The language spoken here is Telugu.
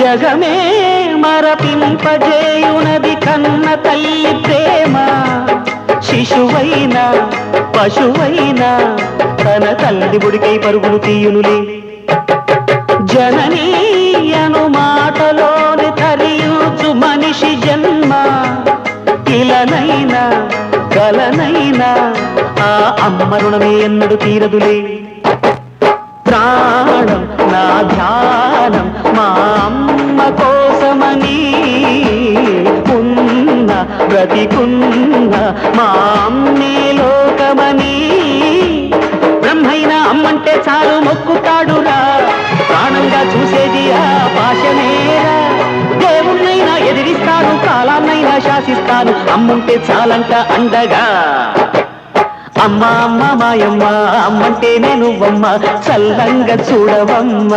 జగమే మరపింపజేయునది కన్న తల్లి ప్రేమ. శిశువైనా పశువైనా తన తల్లి బుడికై పరుగులు తీయునులే. జననీ అను మాటలోని తరియుచు మనిషి జన్మ. ఇలనైనా కలనైనా ఆ అమ్మ రుణమే ఎన్నడు తీరదులే. ప్రాణం నా ధ్యానం మా అమ్మ కోసమని ఉన్న బ్రతికున్న మా అమ్మే లోకమని. బ్రహ్మైనా అమ్మంటే చాలు మొక్కుతాడురా, ప్రాణంగా చూసేది ఆ పాశమేరా. దేవుణ్ణైనా ఎదిరిస్తాను, కాలాన్నైనా శాసిస్తాను, అమ్ముంటే చాలంట అండగా. అమ్మ అమ్మ మాయమ్మ అమ్మంటే నేను అమ్మ, చల్లంగా చూడవమ్మ.